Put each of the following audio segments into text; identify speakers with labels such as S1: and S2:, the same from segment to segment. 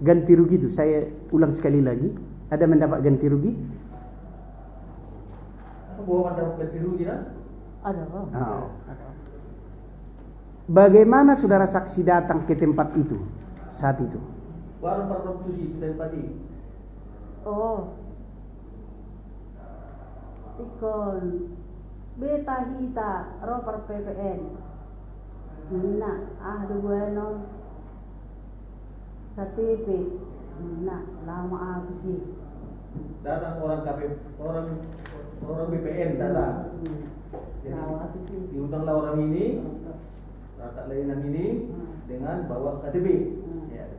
S1: ganti rugi itu? Saya ulang sekali lagi. Ada mendapat ganti rugi?
S2: Bahwa mendapat ganti rugi kan?
S3: Ada.
S1: Oh. Bagaimana saudara saksi datang ke tempat itu saat itu?
S2: Baru perproduksi kita empati.
S3: Oh. Ikon beta hita roper PPN. Nah, ada bueno. KTP. Nah, lama aku sih.
S2: Datang orang orang BPN datang. Jadi diundanglah orang ini, rata lain yang ini dengan bawa KTP. Ya.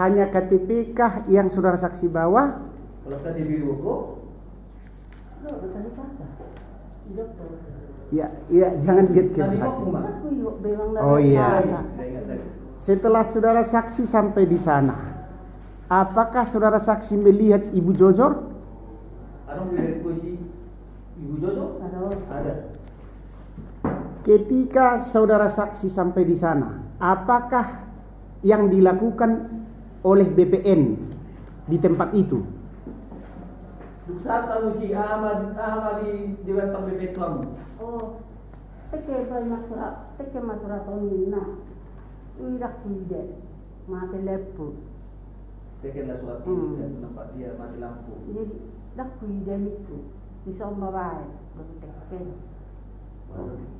S1: Hanya KTP kah yang saudara saksi bawa?
S2: Kalau KTP kok?
S1: Ya, jangan lihat ke belakang. Oh iya. Setelah saudara saksi sampai di sana, apakah saudara saksi melihat Ibu Jojor?
S2: Ada melihat posisi Ibu Jojor? Ada.
S1: Ketika saudara saksi sampai di sana, apakah yang dilakukan oleh BPN di tempat itu?
S2: Saat tahu si Ahmad di Dewan BPN Islam.
S3: Oh, teke masurat onina. Uirak kuide, mati leppu.
S2: Tekenlah surat ini dan tempat dia mati lampu.
S3: Jadi dak kuide itu bisa membawa teken.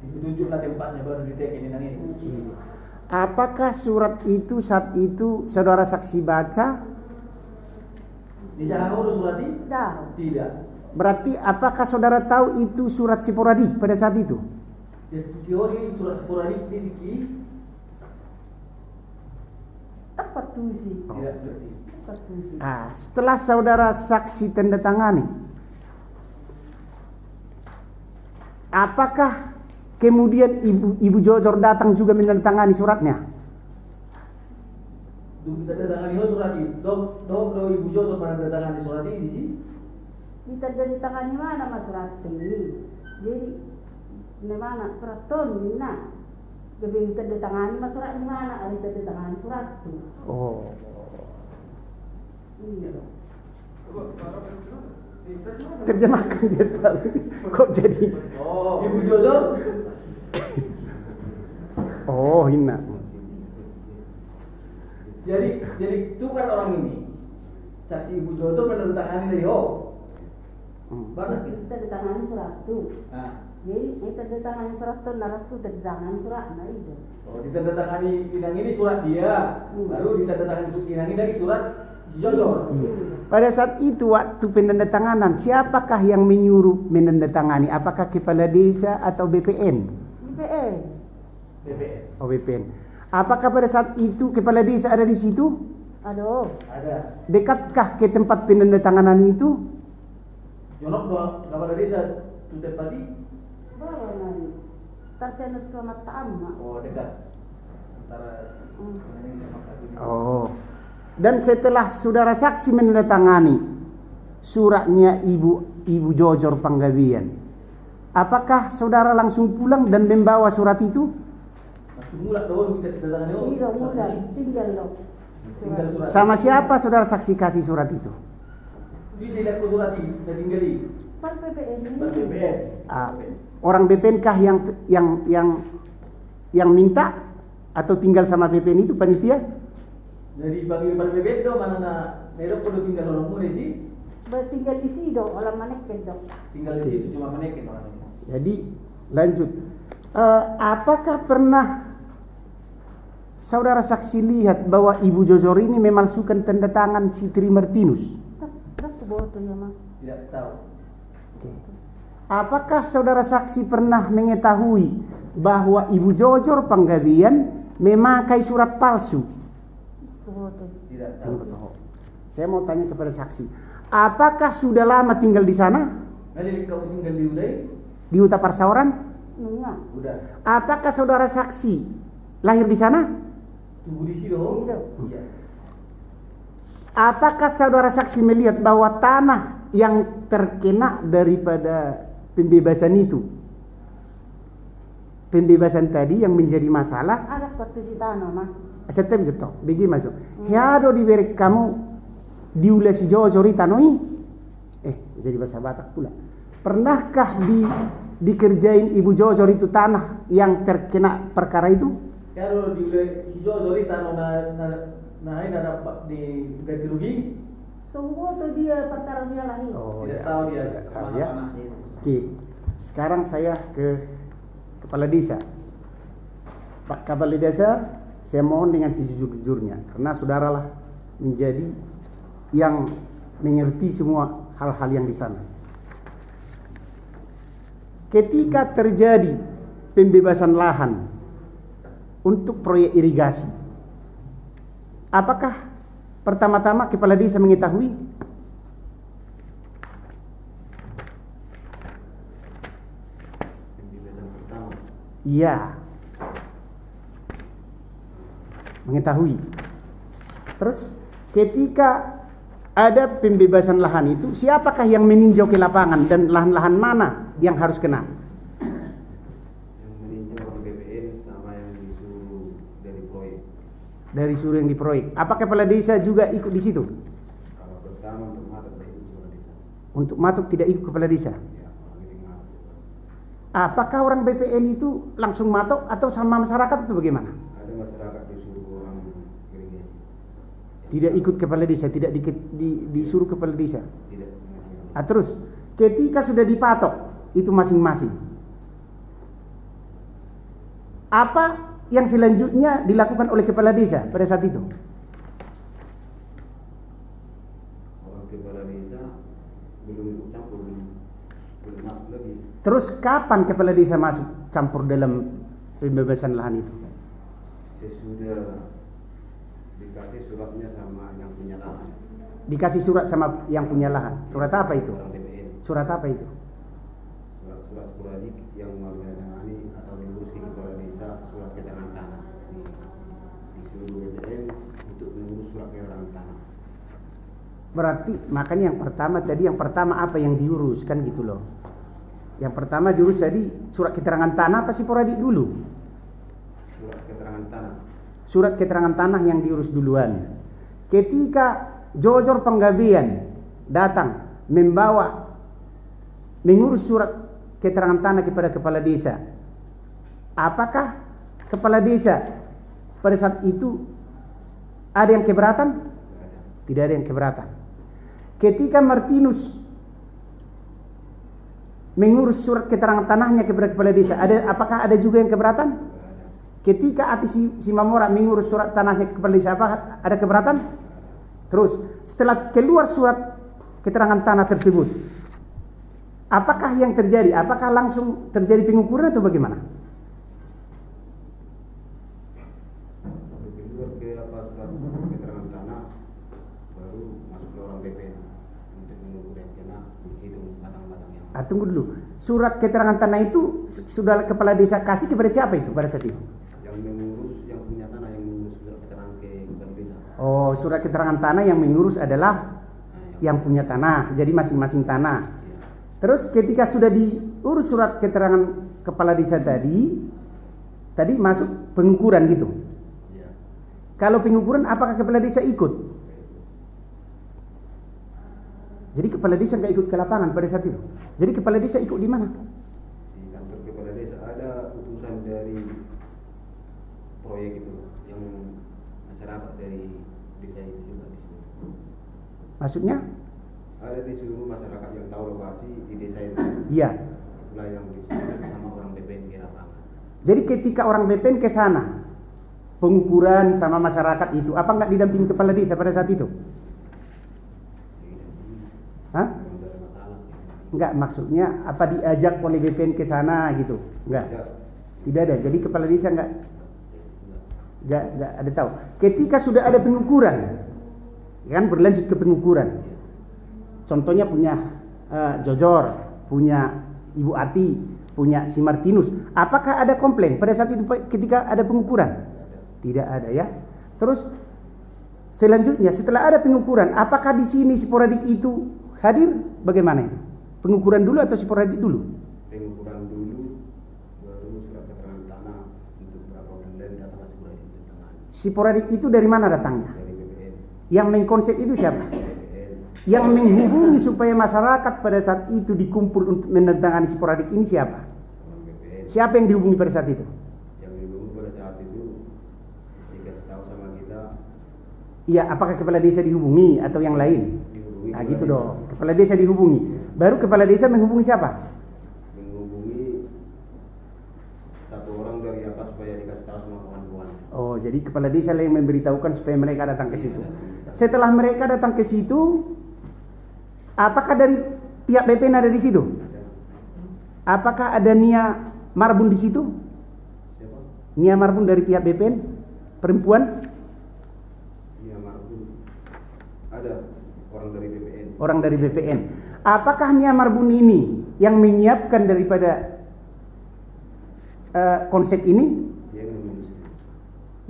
S2: Ditunjuklah tempatnya baru diteken ini.
S1: Apakah surat itu saat itu saudara saksi baca?
S2: Di sana urus surat ini? Tidak.
S1: Berarti apakah saudara tahu itu surat sporadik pada saat itu?
S2: Ya, teori surat sporadik ini
S3: Dapat tusi.
S2: tidak berarti.
S3: Dapat tusi.
S1: Setelah saudara saksi tanda tangani, apakah kemudian Ibu Jojor datang juga menandatangani suratnya?
S2: Ditandatangani surat ini. Do Ibu Jojor menandatangani surat ini sih?
S3: Ditandatangani mana mas surat ini? Jadi di mana surat ton nah. Lebih ditandatangani mas surat di mana? Ada ditandatangani surat itu.
S1: Oh.
S3: Iya.
S1: Terjemahkan dia Pak. Kok jadi?
S2: Oh, Ibu Jojor.
S1: Oh, hina.
S2: Jadi tukar orang ini. Saksi Ibu Jojor menandatangani dari Baru
S3: Kita ditandatangani surat itu. Jadi kita ditandatangani surat itu, naratu ditandatangani surat nah itu.
S2: Oh, ditandatangani inang ini surat dia. Baru ditandatangani inang ini dari surat Jojor.
S1: Pada saat itu waktu penandatanganan, siapakah yang menyuruh menandatangani? Apakah kepala desa atau BPN?
S3: BPN.
S1: Oh, BPN. Apakah pada saat itu kepala desa ada di situ?
S3: Aduh.
S2: Ada.
S1: Dekatkah ke tempat penandatanganan itu?
S2: Jonok doang kepala desa tuntut pasti.
S3: Bawa nani. Tersenut selamat ta'amma.
S2: Oh, dekat. Antara
S1: Oh. Dan setelah saudara saksi menandatangani suratnya Ibu Jojor Panggabean, apakah saudara langsung pulang dan membawa surat itu?
S2: langsung mulak dulu kita tandatangani.
S3: Iya, mulai tinggal loh.
S2: Tinggal surat.
S1: Sama siapa saudara saksi kasih surat itu?
S2: Bisa lihat surat ini, kita tinggali.
S3: Pan PPN ini.
S2: Ban BPN.
S1: Orang BPN kah yang minta atau tinggal sama BPN itu panitia?
S2: Jadi bagi ban BPN do mana na mereka perlu tinggal orang muda sih.
S3: Bertinggal di sini dong, orang mana kedok.
S2: Tinggal di situ cuma menekin orangnya.
S1: Jadi lanjut. Apakah pernah saudara saksi lihat bahwa Ibu Jojor ini memalsukan tanda tangan si Tri Martinus?
S3: Tak bodoh ya mas.
S2: Tidak tahu.
S1: Apakah saudara saksi pernah mengetahui bahwa Ibu Jojor Panggabean memakai surat palsu?
S3: Bodoh.
S2: Tidak tahu.
S1: Saya mau tanya kepada saksi, apakah sudah lama tinggal di sana?
S2: Kali kamu tinggal di Uday?
S1: Di Uta Parsaoran?
S3: Enggak.
S2: Udah.
S1: Apakah saudara saksi lahir di sana?
S2: Tunggu di sini dong. Iya.
S1: Apakah saudara saksi melihat bahwa tanah yang terkena daripada pembebasan itu, pembebasan tadi yang menjadi masalah,
S3: Ada waktu si tanah mas.
S1: Setem jetong, bigi masuk. Hiado di berek kamu diule si Jojo ritanoi. Jadi bahasa Batak pula. Pernahkah dikerjain Ibu Jojo itu tanah yang terkena perkara itu?
S2: Kalau diule si Jojo ritano nah ini dapat di ganti rugi.
S3: Semua tuh dia perkara dia lahir.
S2: Tidak tahu dia
S1: tahu ya.
S2: tanahnya itu.
S1: Oke. Sekarang saya ke Kepala Desa. Pak Kepala Desa, saya mohon dengan sejujur-jujurnya, karena saudaralah menjadi yang mengerti semua hal-hal yang di sana. Ketika terjadi pembebasan lahan untuk proyek irigasi, apakah pertama-tama Kepala Desa mengetahui? Iya, mengetahui. Terus ketika ada pembebasan lahan itu, siapakah yang meninjau ke lapangan dan lahan-lahan mana yang harus kena?
S4: Yang meninjau orang BPN sama yang disuruh dari proyek.
S1: Dari suruh yang di proyek. Apa Kepala Desa juga ikut di situ?
S4: Kalau pertama untuk matuk tidak ikut Kepala Desa.
S1: Untuk matuk tidak ikut Kepala Desa.
S4: Ya, orang ini matuk.
S1: Apakah orang BPN itu langsung matuk atau sama masyarakat itu bagaimana?
S4: Ada masyarakat disuruh orang irigasi.
S1: Tidak ikut Kepala Desa, tidak disuruh Kepala Desa.
S4: Tidak.
S1: Terus ketika sudah dipatok itu masing-masing, apa yang selanjutnya dilakukan oleh Kepala Desa pada saat itu?
S4: Orang Kepala Desa belum ikut campur, belum masuk lagi.
S1: Terus kapan Kepala Desa masuk campur dalam pembebasan lahan itu?
S4: Sesudah dikasih suratnya sama yang punya lahan.
S1: Dikasih surat sama yang punya lahan. Surat apa itu?
S4: Orang BPN.
S1: Surat apa itu?
S4: Surat sporadik yang menandatangani atau diurus ke Kepala Desa surat keterangan tanah. Disuruh BPN untuk mengurus surat keterangan tanah.
S1: Berarti makanya yang pertama apa yang diurus kan gitu loh. Yang pertama diurus tadi surat keterangan tanah apa sih sporadik dulu?
S4: Surat keterangan tanah.
S1: Surat keterangan tanah yang diurus duluan. Ketika Jojor Panggabean datang mengurus surat keterangan tanah kepada Kepala Desa, apakah Kepala Desa pada saat itu ada yang keberatan? Tidak ada yang keberatan. Ketika Martinus mengurus surat keterangan tanahnya kepada Kepala Desa, apakah ada juga yang keberatan? Ketika Ati Simamora mengurus surat tanahnya ke Kepala Desa, apa ada keberatan? Terus setelah keluar surat keterangan tanah tersebut, apakah yang terjadi? Apakah langsung terjadi pengukuran atau bagaimana?
S4: Keluar ke surat keterangan tanah baru masuk ke orang BPN untuk mengukur yang kena dihitung batang-batang yang.
S1: Tunggu dulu. Surat keterangan tanah itu sudah Kepala Desa kasih kepada siapa itu pada saat itu?
S4: Yang mengurus, yang punya tanah yang mengurus surat keterangan ke Kepala Desa.
S1: Oh, surat keterangan tanah yang mengurus adalah yang punya tanah. Jadi masing-masing tanah. Terus ketika sudah diurus surat keterangan Kepala Desa tadi masuk pengukuran gitu.
S4: Ya.
S1: Kalau pengukuran apakah Kepala Desa ikut? Jadi Kepala Desa nggak ikut ke lapangan pada saat itu. Jadi Kepala Desa ikut di mana?
S4: Di kantor Kepala Desa ada utusan dari proyek itu yang masyarakat dari desa itu juga di situ.
S1: Maksudnya?
S4: Ada di seluruh masyarakat yang tahu lokasi di desa itu.
S1: Iya.
S4: Itulah yang disuruh sama orang BPN ke lapangan.
S1: Jadi ketika orang BPN ke sana, pengukuran sama masyarakat itu, apa nggak didampingi Kepala Desa pada saat itu? Hah?
S4: Tidak ada masalah.
S1: Enggak, maksudnya apa diajak oleh BPN ke sana gitu? Enggak. Tidak ada. Jadi Kepala Desa enggak ada tahu. Ketika sudah ada pengukuran, kan berlanjut ke pengukuran. Contohnya punya Jojor, punya Ibu Ati, punya si Martinus. Apakah ada komplain pada saat itu ketika ada pengukuran? Tidak ada ya. Terus selanjutnya setelah ada pengukuran, apakah di sini sporadik itu hadir? Bagaimana itu? Pengukuran dulu atau sporadik dulu?
S4: Pengukuran dulu, baru surat keterangan tanah untuk berapa bulan datang sporadik di tengah.
S1: Sporadik itu dari mana datangnya?
S4: dari BPN.
S1: Yang mengkonsep itu siapa?
S4: BPN.
S1: Yang menghubungi supaya masyarakat pada saat itu dikumpul untuk menandatangani sporadik ini siapa?
S4: Orang BPN.
S1: Siapa yang dihubungi pada saat itu?
S4: Yang dulu pada saat itu dikasih tahu sama kita
S1: Iya, apakah kepala desa dihubungi atau yang lain?
S4: dihubungi.
S1: Nah
S4: kepala
S1: gitu
S4: desa.
S1: dong, kepala desa dihubungi. Baru kepala desa menghubungi siapa?
S4: Menghubungi satu orang dari atas supaya dikasih tahu sama kawan-kawan.
S1: Oh, jadi kepala desa lah yang memberitahukan supaya mereka datang ke situ. Setelah mereka datang ke situ, apakah dari pihak BPN ada di situ? Apakah ada Nia Marbun di situ?
S4: Siapa?
S1: Nia Marbun dari pihak BPN, perempuan,
S4: Nia Marbun. Ada orang dari BPN.
S1: orang dari BPN. Apakah Nia Marbun ini yang menyiapkan daripada konsep ini?
S4: Dia yang menulis.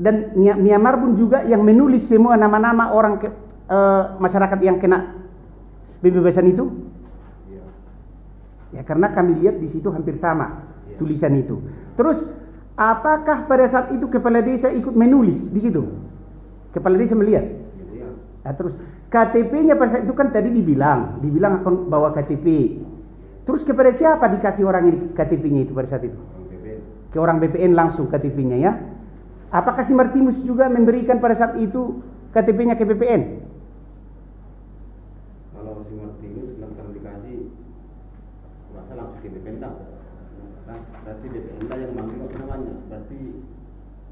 S1: Dan Nia Marbun juga yang menulis semua nama-nama orang masyarakat yang kena pembebasan itu?
S4: Iya.
S1: Ya, karena kami lihat di situ hampir sama tulisan itu. Terus, apakah pada saat itu kepala desa ikut menulis di situ? Kepala desa melihat.
S4: Gitu ya.
S1: Nah, terus KTP-nya pada saat itu kan tadi dibilang akan bawa KTP. Terus kepada siapa dikasih orang ini KTP-nya itu pada saat itu?
S4: Orang BPN.
S1: Ke orang BPN langsung KTP-nya ya. Apakah si Martinus juga memberikan pada saat itu KTP-nya ke BPN?
S4: Kalau si Martinus langsung dikasih, masa langsung ke BPN dah. Nah, berarti BPN dah yang manggil apa namanya? Berarti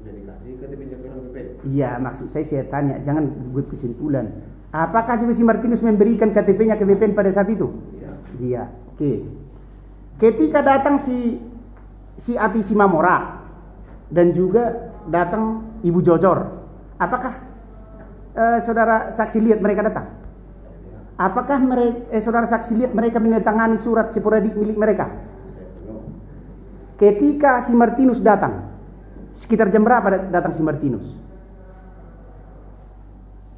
S4: udah dikasih KTP-nya ke orang BPN.
S1: Iya, maksud saya tanya, jangan buat kesimpulan. Apakah juga si Martinus memberikan KTP-nya ke BPN pada saat itu?
S4: Iya.
S1: Iya, oke. Ketika datang si Ati Simamora dan juga datang Ibu Jojor, apakah saudara saksi lihat mereka datang? Apakah saudara saksi lihat mereka menandatangani surat sporadik milik mereka?
S4: Saya tengok
S1: Ketika si Martinus datang, sekitar jam berapa datang si Martinus?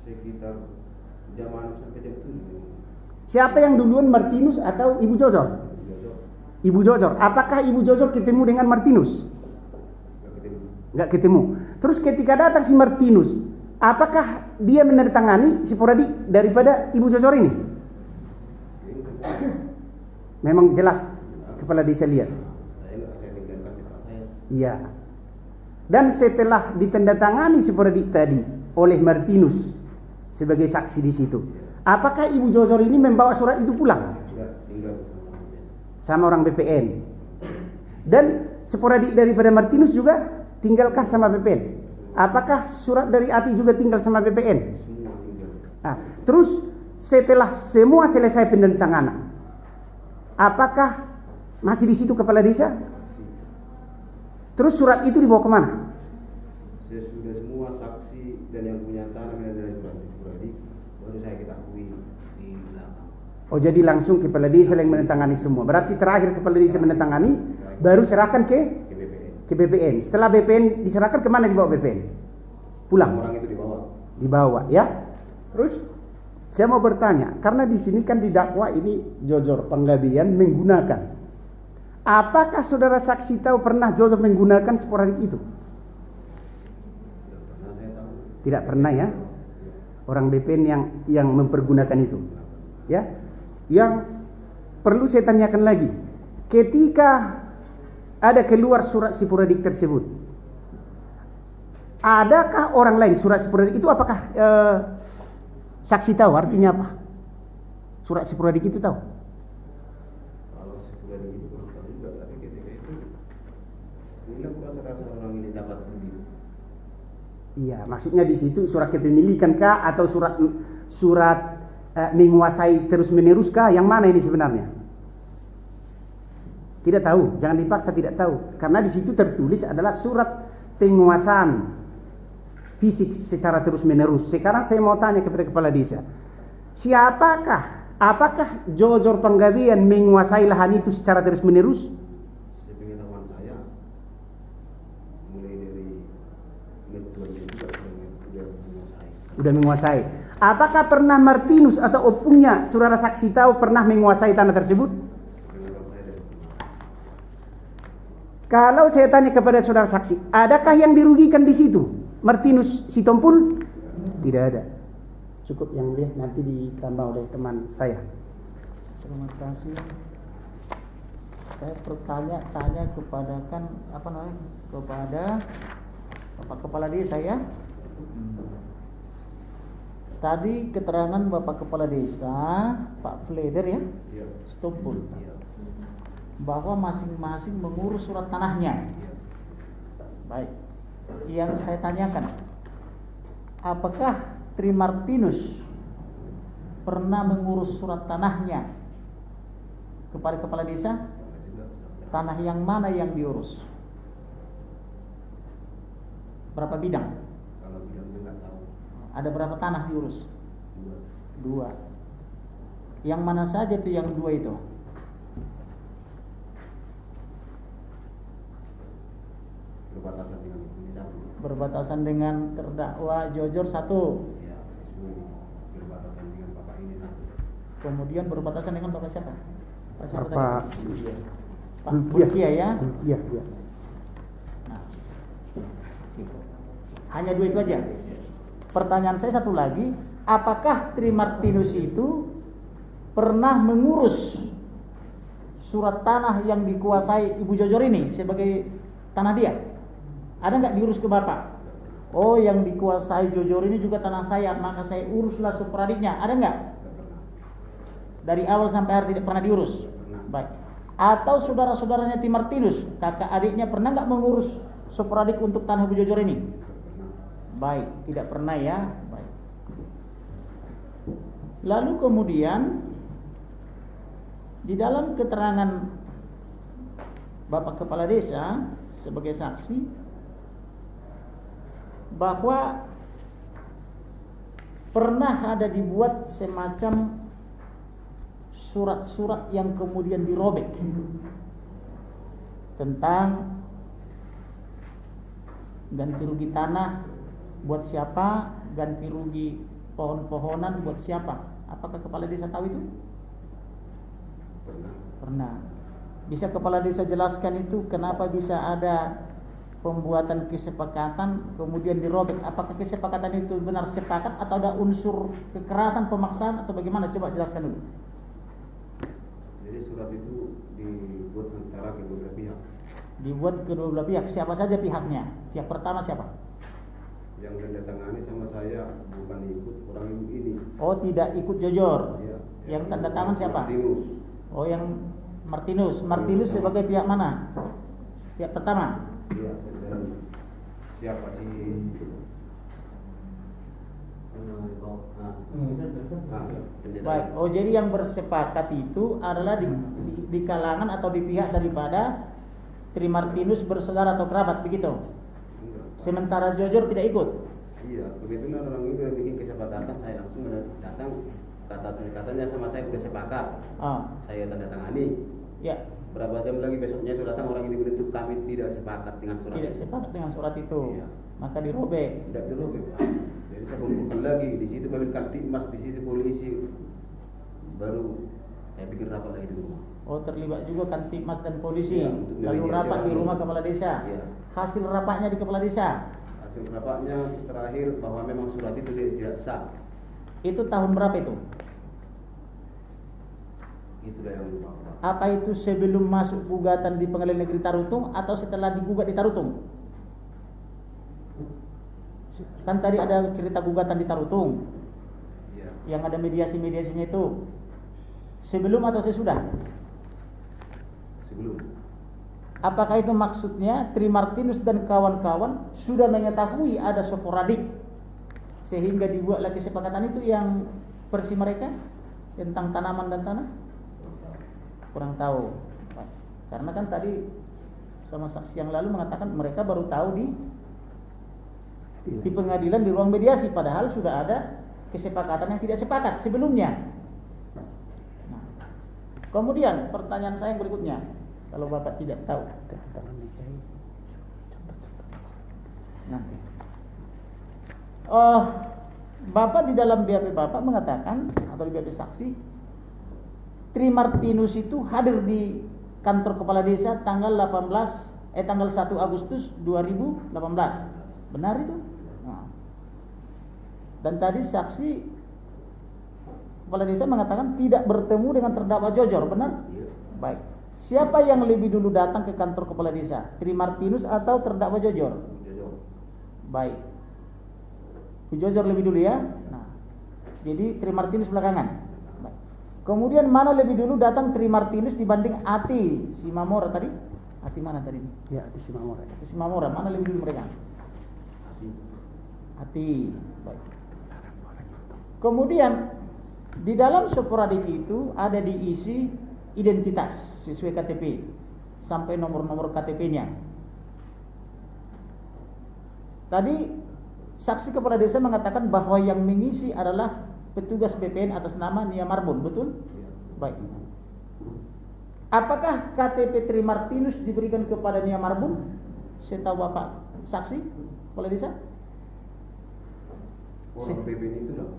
S4: sekitar jam 6 sampai jam 7.
S1: Siapa yang duluan, Martinus atau Ibu Jojor?
S4: Jojor.
S1: Ibu Jojor. Apakah Ibu Jojor ketemu dengan Martinus?
S4: Nggak ketemu.
S1: Nggak ketemu. Terus ketika datang si Martinus, apakah dia menandatangani sporadik daripada Ibu Jojor ini? Memang jelas kepala desa lihat.
S4: Saya tinggalkan tempat saya.
S1: Iya. Dan setelah ditandatangani sporadik tadi oleh Martinus sebagai saksi di situ, apakah Ibu Jojor ini membawa surat itu pulang
S4: Enggak, tinggal
S1: sama orang BPN? Dan sporadik daripada Martinus juga tinggalkah sama BPN? Apakah surat dari Ati juga tinggal sama BPN?
S4: semua tinggal.
S1: Nah, terus setelah semua selesai penandatanganan, apakah masih di situ kepala desa?
S4: Masih.
S1: Terus surat itu dibawa kemana?
S4: Sesudah semua saksi dan yang punya tanah menandatangani sporadik, baru saya ketahui di belakang.
S1: Oh, jadi langsung kepala desa yang menandatangani semua. Berarti terakhir kepala desa menandatangani, baru serahkan
S4: Ke BPN.
S1: ke BPN. Setelah BPN diserahkan, kemana dibawa BPN? Pulang.
S4: Orang itu dibawa.
S1: Dibawa ya. Terus saya mau bertanya, karena di sini kan didakwa ini Jojor Panggabean menggunakan. Apakah saudara saksi tahu pernah Jojor menggunakan sporadik itu?
S4: Tidak pernah saya tahu.
S1: Tidak pernah ya. Orang BPN yang mempergunakan itu. Ya. Yang perlu saya tanyakan lagi, ketika ada keluar surat sporadik tersebut, adakah orang lain surat sporadik itu? Apakah saksi tahu artinya apa? Surat sporadik itu tahu?
S4: Kalau sporadik itu kurang tahu juga, tapi ketika itu bilang rasa-rasa orang ini dapat beli.
S1: Iya, maksudnya di situ surat kepemilikan kah atau surat menguasai terus menerus kah? Yang mana ini sebenarnya? Tidak tahu, jangan dipaksa tidak tahu. Karena di situ tertulis adalah surat penguasaan fisik secara terus menerus. Sekarang saya mau tanya kepada kepala desa, apakah Jojor Panggabean menguasai lahan itu secara terus menerus?
S4: Sepengetahuan saya, mulai dari mentuannya juga sudah menguasai.
S1: Sudah menguasai. Apakah pernah Martinus atau opungnya saudara saksi tahu pernah menguasai tanah tersebut?
S4: Sepengetahuan saya dari
S1: Kalau saya tanya kepada saudara saksi, adakah yang dirugikan di situ? Martinus Sitompul tidak ada. Cukup yang mulia, nanti ditambah oleh teman saya.
S5: Terima kasih. Saya bertanya kepada kepada Bapak Kepala Desa ya. Tadi keterangan Bapak Kepala Desa, Pak Fleder ya,
S4: Iya.
S5: Sitompul,
S4: Iya.
S5: bahwa masing-masing mengurus surat tanahnya. Baik. Yang saya tanyakan, apakah Tri Martinus pernah mengurus surat tanahnya kepada kepala desa? Tanah yang mana yang diurus? Berapa bidang?
S4: Kalau bidangnya nggak tahu.
S5: Ada berapa tanah diurus?
S4: 2.
S5: 2. Yang mana saja tuh yang 2 itu?
S4: Berbatasan dengan ini 1.
S5: Berbatasan dengan terdakwa Jojor 1.
S4: Ya, sesuai berbatasan dengan bapak ini 1.
S5: Kemudian berbatasan dengan Bapak siapa? Pak siapa tadi?
S1: Bapak
S5: Pak Bulkiah ya.
S1: Bulkiah, ya.
S5: Nah, gitu. Hanya 2 itu aja. Pertanyaan saya satu lagi, apakah Tri Martinus itu pernah mengurus surat tanah yang dikuasai Ibu Jojor ini sebagai tanah dia? Ada nggak diurus ke Bapak? Oh, yang dikuasai Jojor ini juga tanah saya, maka saya uruslah sporadiknya. Ada nggak? Dari awal sampai akhir tidak pernah diurus. Baik. Atau saudara-saudaranya Tri Martinus, kakak adiknya pernah nggak mengurus sporadik untuk tanah Ibu Jojor ini? Baik, tidak pernah ya. Baik. Lalu kemudian di dalam keterangan Bapak Kepala Desa sebagai saksi bahwa pernah ada dibuat semacam surat-surat yang kemudian dirobek tentang ganti rugi tanah buat siapa, ganti rugi pohon-pohonan buat siapa. Apakah Kepala Desa tahu itu? Pernah. Bisa Kepala Desa jelaskan itu kenapa bisa ada pembuatan kesepakatan kemudian dirobek? Apakah kesepakatan itu benar sepakat atau ada unsur kekerasan, pemaksaan atau bagaimana? Coba jelaskan dulu.
S4: Jadi surat itu dibuat antara kedua belah pihak.
S5: Dibuat kedua belah pihak. Siapa saja pihaknya? Pihak pertama siapa?
S4: Yang menandatangani sama saya bukan ikut orang ibu ini.
S5: Oh, tidak ikut Jojor.
S4: Iya.
S5: Yang tanda tangan siapa?
S4: Martinus.
S5: Oh, yang Martinus. Martinus sebagai pihak mana? Pihak pertama.
S4: Iya, dan siapa sih?
S5: Baik. Oh, jadi yang bersepakat itu adalah di kalangan atau di pihak daripada Tri Martinus bersaudara atau kerabat begitu. Sementara Jojor tidak ikut.
S4: Iya, kebetulan orang itu yang bikin kesepakatan, saya langsung datang, katanya sama saya udah sepakat. Saya tanda tangani.
S5: Ya.
S4: Berapa jam lagi besoknya itu datang orang ini menuntut kami tidak sepakat dengan surat.
S5: Tidak sepakat dengan surat itu.
S4: Iya.
S5: Maka dirobek.
S4: Tidak dirobek, Pak. Jadi saya kumpulkan lagi di situ baru Kamtibmas, di situ polisi. Baru saya bikin rapat lagi di rumah.
S5: Oh, terlibat juga Kamtibmas dan polisi.
S4: Iya, untuk
S5: Lalu
S4: mediasi
S5: rapat di
S4: orang.
S5: rumah Kepala Desa.
S4: Iya.
S5: Hasil rapatnya di Kepala Desa.
S4: Hasil rapatnya terakhir bahwa memang surat itu tidak sah.
S5: Itu tahun berapa itu?
S4: Itulah yang lupa, Pak.
S5: Apa itu sebelum masuk gugatan di Pengadilan Negeri Tarutung atau setelah digugat di Tarutung? Kan tadi ada cerita gugatan di Tarutung.
S4: Iya.
S5: Yang ada mediasi-mediasinya itu. Sebelum atau sesudah?
S4: Sebelum.
S5: Apakah itu maksudnya Tri Martinus dan kawan-kawan sudah mengetahui ada sporadik sehingga dibuatlah kesepakatan itu yang versi mereka tentang tanaman dan tanah? Kurang tahu. Karena kan tadi sama saksi yang lalu mengatakan mereka baru tahu di pengadilan di ruang mediasi, padahal sudah ada kesepakatan yang tidak sepakat sebelumnya. Nah, kemudian pertanyaan saya yang berikutnya, kalau Bapak tidak tahu, nanti. Bapak di dalam BAP Bapak mengatakan atau di BAP saksi Tri Martinus itu hadir di kantor Kepala Desa tanggal 1 Agustus 2018. Benar itu? Dan tadi saksi kepala desa mengatakan tidak bertemu dengan terdakwa Jojor, benar?
S4: Iya.
S5: Baik. Siapa yang lebih dulu datang ke kantor kepala desa? Tri Martinus atau terdakwa Jojor?
S4: Jojor.
S5: Baik. Bu Jojor lebih dulu ya. Nah, jadi Tri Martinus belakangan. Baik. Kemudian mana lebih dulu datang Tri Martinus dibanding Ati Simamora tadi? Ati mana tadi?
S1: Ya, di Simamora.
S5: Ati Simamora, mana lebih dulu mereka?
S4: Hati.
S5: Ati. Baik. Kemudian di dalam sporadik itu ada diisi identitas sesuai KTP sampai nomor-nomor KTP-nya. Tadi saksi kepala desa mengatakan bahwa yang mengisi adalah petugas BPN atas nama Nia Marbun, betul?
S4: Iya.
S5: Baik. Apakah KTP Tri Martinus diberikan kepada Nia Marbun? Saya tahu Bapak saksi kepala desa?
S4: Orang BPN itu lah.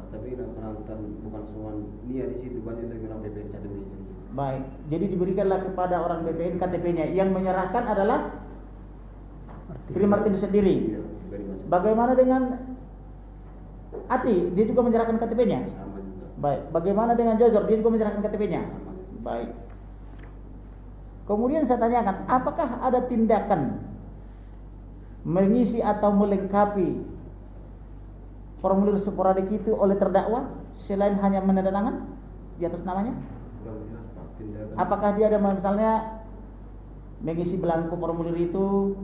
S4: Tapi penonton bukan semua Nia di situ, banyak dari orang BPN satu di situ.
S5: Baik. Jadi diberikanlah kepada orang BPN KTP-nya. Yang menyerahkan adalah Tri Martinus sendiri.
S4: Iya, diberi masuk.
S5: Bagaimana dengan Ati? Dia juga menyerahkan KTP-nya?
S4: Sama juga.
S5: Baik. Bagaimana dengan Jojor? Dia juga menyerahkan KTP-nya?
S4: Sama.
S5: Baik. Kemudian saya tanyakan, apakah ada tindakan mengisi atau melengkapi formulir sporadik itu oleh terdakwa selain hanya menandatangan di atas namanya?
S4: Kurang jelas Pak, tindakan.
S5: Apakah dia ada misalnya mengisi belangko formulir itu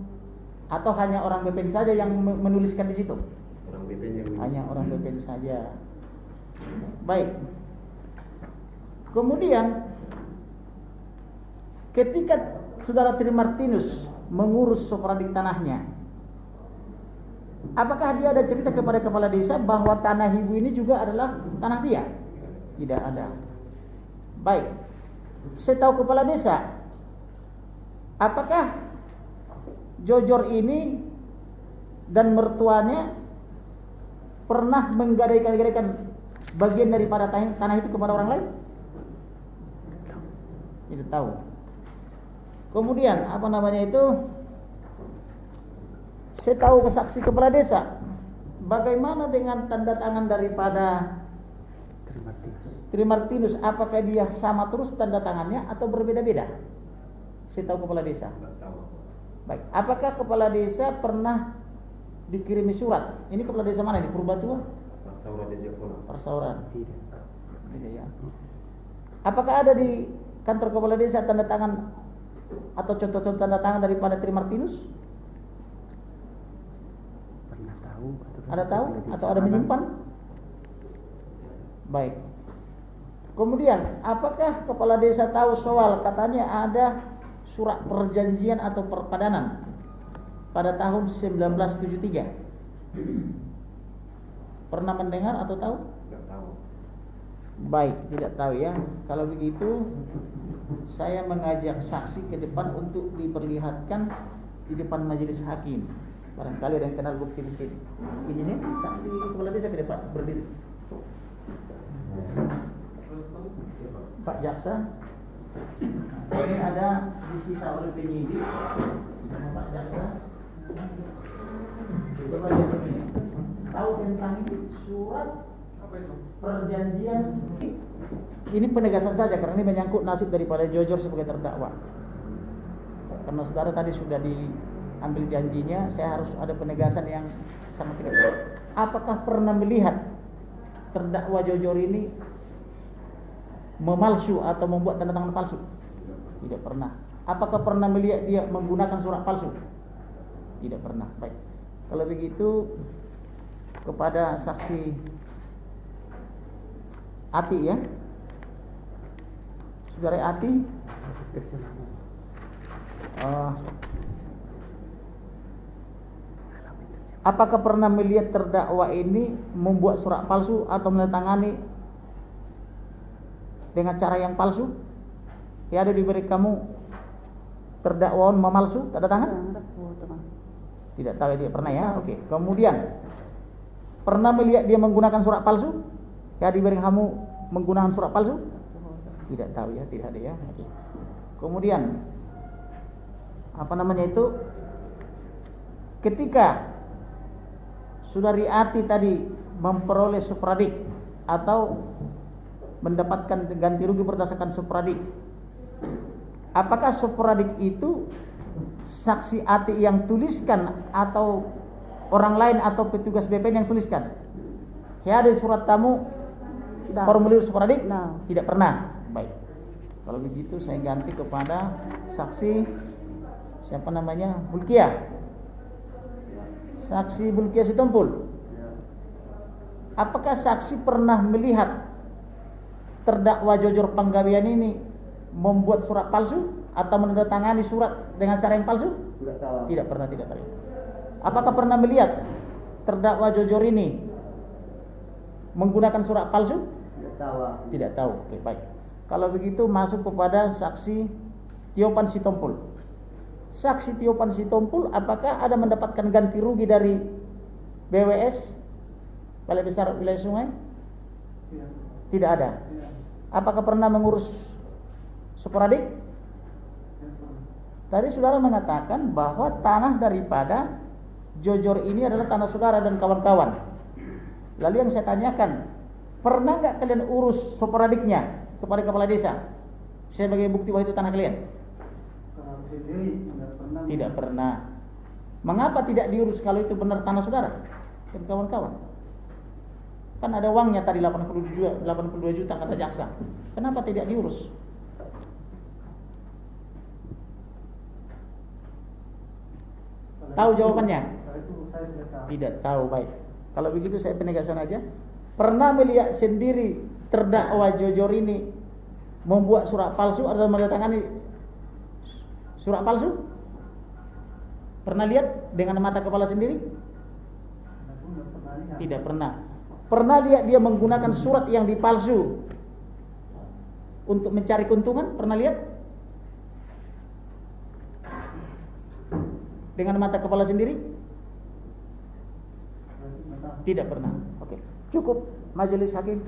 S5: atau hanya orang BPN saja yang menuliskan di situ?
S4: Orang BPN yang
S5: Hanya orang BPN saja. Baik. Kemudian ketika saudara Tri Martinus mengurus sporadik tanahnya, apakah dia ada cerita kepada kepala desa bahwa tanah ibu ini juga adalah tanah dia? Tidak ada. Baik. Saya tahu kepala desa. Apakah Jojor ini dan mertuanya pernah menggadaikan bagian daripada tanah itu kepada orang lain? Tidak tahu. Kemudian apa namanya itu? Saya tahu saksi kepala desa. Bagaimana dengan tanda tangan daripada Tri Martinus? Apakah dia sama terus tanda tangannya atau berbeda-beda? Saya tahu kepala desa.
S4: Enggak tahu.
S5: Baik. Apakah kepala desa pernah dikirimi surat? Ini kepala desa mana ini? Purbatua?
S4: Pasaura Jajapura.
S5: Persauran. Tidak ya. Apakah ada di kantor kepala desa tanda tangan atau contoh-contoh tanda tangan daripada Tri Martinus?
S1: Pernah tahu?
S5: Ada tahu atau ada menyimpan? Baik. Kemudian, apakah kepala desa tahu soal katanya ada surat perjanjian atau perpadanan pada tahun 1973? Pernah mendengar atau tahu?
S4: Enggak tahu.
S5: Baik, tidak tahu ya. Kalau begitu, saya mengajak saksi ke depan untuk diperlihatkan di depan majelis hakim. Barangkali ada yang kenal bukti-bukti. Ini saksi kepala desa ke depan berdiri. Pak Jaksa, ini ada disita oleh penyidik sama Pak Jaksa. Coba lihat ini. Tahu tentang ini surat perjanjian. Ini penegasan saja karena ini menyangkut nasib daripada Jojor sebagai terdakwa. Karena saudara tadi sudah diambil janjinya, saya harus ada penegasan yang sangat tegas. Apakah pernah melihat terdakwa Jojor ini memalsu atau membuat tanda tangan palsu? Tidak pernah. Apakah pernah melihat dia menggunakan surat palsu? Tidak pernah. Baik. Kalau begitu kepada saksi Ati ya. Saudara Ati, apakah pernah melihat terdakwa ini membuat surat palsu atau menandatangani dengan cara yang palsu? Ya, ada diberi kamu terdakwa memalsu tanda tangan? Tidak tahu, tidak pernah ya. Oke. Kemudian pernah melihat dia menggunakan surat palsu? Ya, diberi kamu menggunakan surat palsu? Tidak tahu ya, tidak ada ya. Oke. Kemudian apa namanya itu? Ketika Saudari Ati tadi memperoleh supradik atau mendapatkan ganti rugi berdasarkan supradik, apakah supradik itu saksi Ati yang tuliskan atau orang lain atau petugas BPN yang tuliskan? Ya, ada surat tamu formulir supradik? Tidak pernah. Baik. Kalau begitu saya ganti kepada saksi siapa namanya? Bulkiah. Saksi Bulkiah Sitompul. Apakah saksi pernah melihat terdakwa Jojor Panggabean ini membuat surat palsu atau menandatangani surat dengan cara yang palsu?
S4: Tidak tahu.
S5: Tidak pernah, tidak tahu. Apakah pernah melihat terdakwa Jojor ini menggunakan surat palsu?
S2: Tidak tahu.
S5: Tidak tahu. Oke, baik. Kalau begitu masuk kepada saksi Tiopan Sitompul. Saksi Tiopan Sitompul, apakah ada mendapatkan ganti rugi dari BWS Balai Besar Wilayah Sungai? Tidak ada. Apakah pernah mengurus supradik? Tadi saudara mengatakan bahwa tanah daripada Jojor ini adalah tanah saudara dan kawan-kawan. Lalu yang saya tanyakan, pernah nggak kalian urus supradiknya kepada kepala desa sebagai bukti bahwa itu tanah kalian? Tidak pernah. Mengapa tidak diurus kalau itu benar tanah saudara dan kawan-kawan? Kan ada uangnya tadi 82 juta kata jaksa. Kenapa tidak diurus? Tahu jawabannya? Tidak tahu. Baik. Kalau begitu saya penegasan aja. Pernah melihat sendiri terdakwa Jojor ini membuat surat palsu atau menandatangani surat palsu? Pernah lihat dengan mata kepala sendiri? Tidak pernah. Pernah lihat dia menggunakan surat yang dipalsu untuk mencari keuntungan? Pernah lihat? Dengan mata kepala sendiri? Tidak pernah. Oke. Cukup majelis hakim.